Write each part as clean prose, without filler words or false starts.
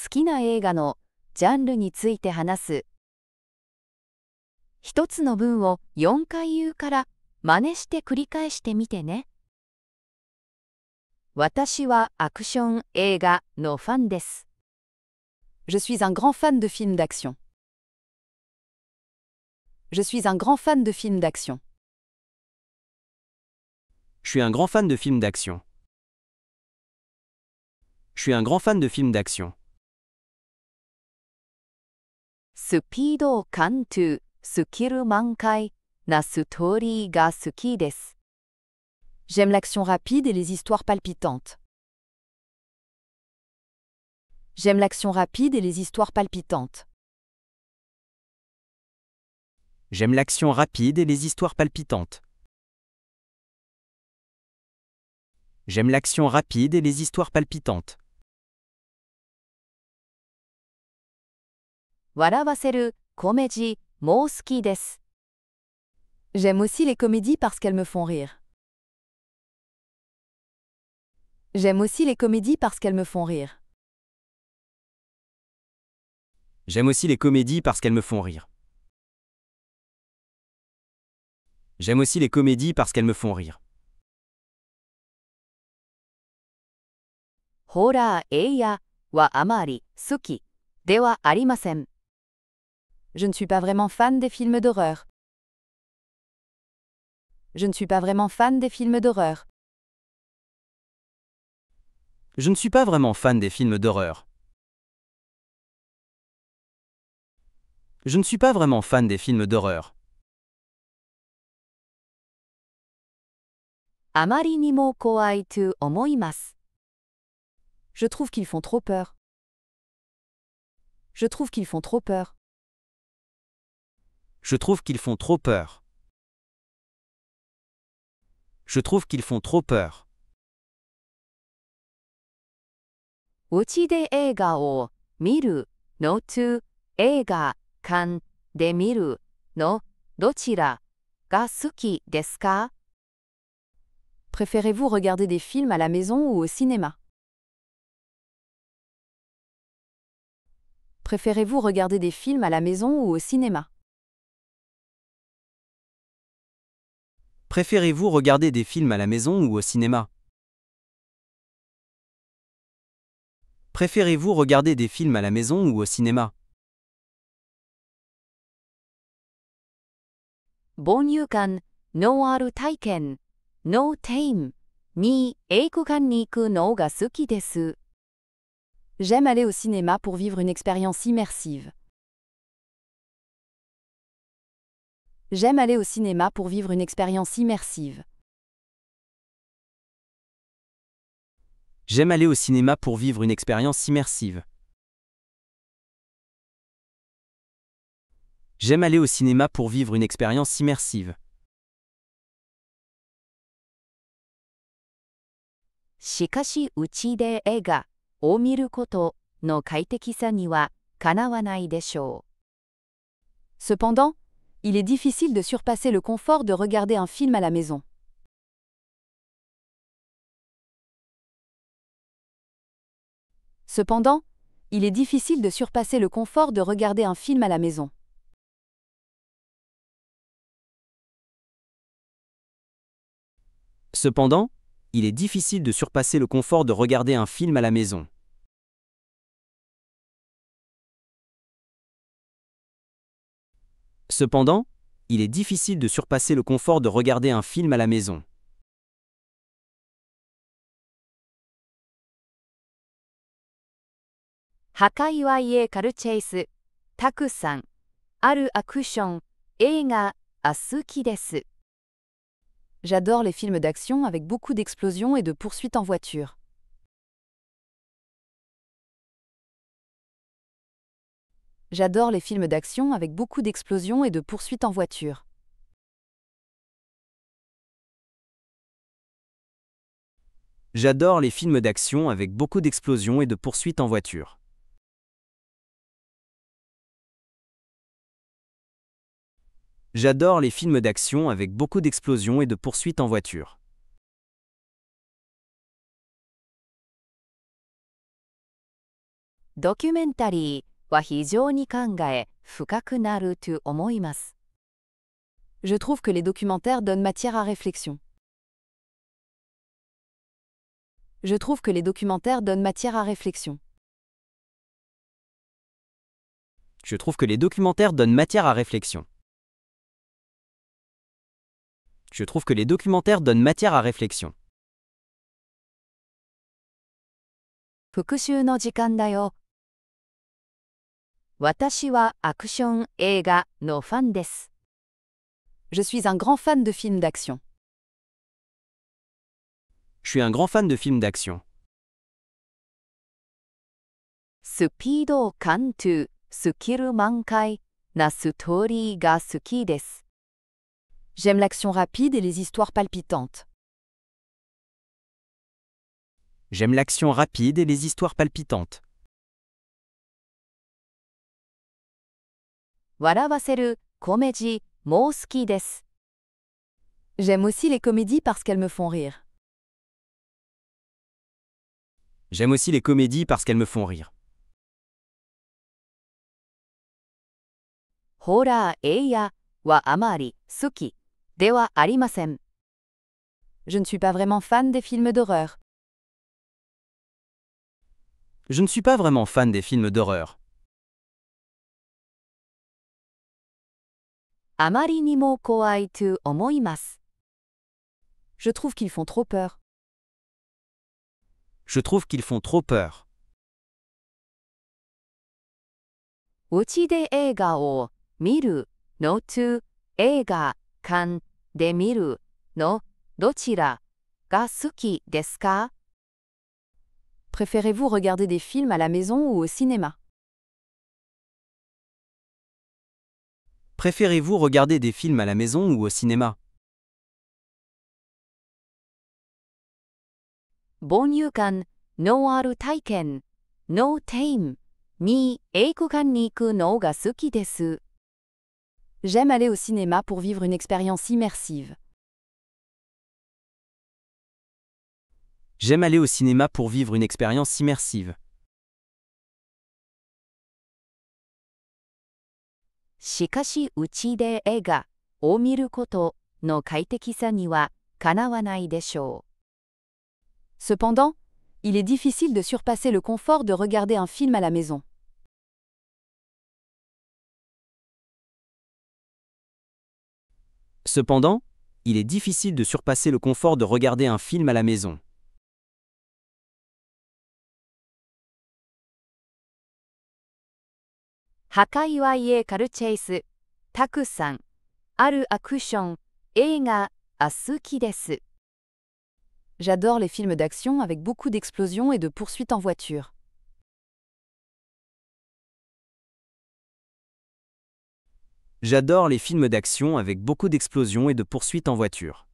好きな映画のジャンルについて話す。一つの文を4回言うから真似して繰り返してみてね。私はアクション映画のファンです。Je suis un grand fan de films d'action. Je suis un grand fan de films d'action. Je suis un grand fan de films d'action. Je suis un grand fan de films d'action. スピード感とスキル満開なストーリーが好きです。J'aime l'action rapide et les histoires palpitantes. J'aime l'action rapide et les histoires palpitantes. J'aime l'action rapide et les histoires palpitantes. J'aime l'action rapide et les histoires palpitantes. 笑わせるコメディも好きです。J'aime aussi les comédies parce qu'elles me font rire. J'aime aussi les comédies parce qu'elles me font rire. J'aime aussi les comédies parce qu'elles me font rire. J'aime aussi les comédies parce qu'elles me font rire. ホラー映画はあまり好きではありません。Je ne suis pas vraiment fan des films d'horreur. Je ne suis pas vraiment fan des films d'horreur. Je ne suis pas vraiment fan des films d'horreur. Je ne suis pas vraiment fan des films d'horreur. あまりにも怖いと思います。Je trouve qu'ils font trop peur. Je trouve qu'ils font trop peur. Je trouve qu'ils font trop peur. Je trouve qu'ils font trop peur. うちで映画を見るのと映画館で見るのどちらが好きですか？ Préférez-vous regarder des films à la maison ou au cinéma? Préférez-vous regarder des films à la maison ou au cinéma? Préférez-vous regarder des films à la maison ou au cinéma? Préférez-vous regarder des films à la maison ou au cinéma? 没入感のある体験のテーマに映画館に行くのが好きです。J'aime aller au cinéma pour vivre une expérience immersive. J'aime aller au cinéma pour vivre une expérience immersive. J'aime aller au cinéma pour vivre une expérience immersive. J'aime aller au cinéma pour vivre une expérience immersive. しかしうちで映画を見ることの快適さにはかなわないでしょう。Cependant, il est difficile de surpasser le confort de regarder un film à la maison. Cependant, il est difficile de surpasser le confort de regarder un film à la maison. Cependant, il est difficile de surpasser le confort de regarder un film à la maison. Cependant, il est difficile de surpasser le confort de regarder un film à la maison. Hakaiwaie Karuchase たくさんあるアクション映画が好きです。J'adore les films d'action avec beaucoup d'explosions et de poursuites en voiture. J'adore les films d'action avec beaucoup d'explosions et de poursuites en voiture. J'adore les films d'action avec beaucoup d'explosions et de poursuites en voiture. J'adore les films d'action avec beaucoup d'explosions et de poursuites en voiture. ドキュメンタリーは非常に考え深くなると思います。Je trouve que les documentaires donnent matière à réflexion. Je trouve que les documentaires donnent matière à réflexion. Je trouve que les documentaires donnent matière à réflexion. Je trouve que les documentaires donnent matière à réflexion. 復習の時間だよ。私はアクション映画のファンです。Je suis un grand fan de films d'action. Je suis un grand fan de films d'action. スピード感とスキル満開なストーリーが好きです。J'aime l'action rapide et les histoires palpitantes. J'aime l'action rapide et les histoires palpitantes. 笑わせるコメディも好きです。J'aime aussi les comédies parce qu'elles me font rire. J'aime aussi les comédies parce qu'elles me font rire. ホラー映画はあまり好きではありません。Je ne suis pas vraiment fan des films d'horreur. Je ne suis pas vraiment fan des films d'horreur. あまりにも怖いと思います。Je trouve qu'ils font trop peur. Je trouve qu'ils font trop peur. うちで映画を見るのと映画館で見るのどちらが好きですか？ Préférez-vous regarder des films à la maison ou au cinéma? Préférez-vous regarder des films à la maison ou au cinéma? 没入感のある体験のテーマに映画館に行くのが好きです。J'aime aller au cinéma pour vivre une expérience immersive. J'aime aller au cinéma pour vivre une expérience immersive. しかしうちで映画を見ることの快適さにはかなわないでしょう。Cependant, il est difficile de surpasser le confort de regarder un film à la maison. Cependant, il est difficile de surpasser le confort de regarder un film à la maison. 破壊は家カルチェイスたくさんあるアクション映画が好きです。J'adore les films d'action avec beaucoup d'explosions et de poursuites en voiture. J'adore les films d'action avec beaucoup d'explosions et de poursuites en voiture.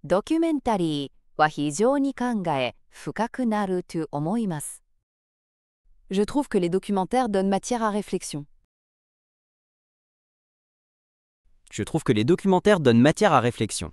ドキュメンタリーは非常に考え深くなると思います。Je trouve que les documentaires donnent matière à réflexion. Je trouve que les documentaires donnent matière à réflexion.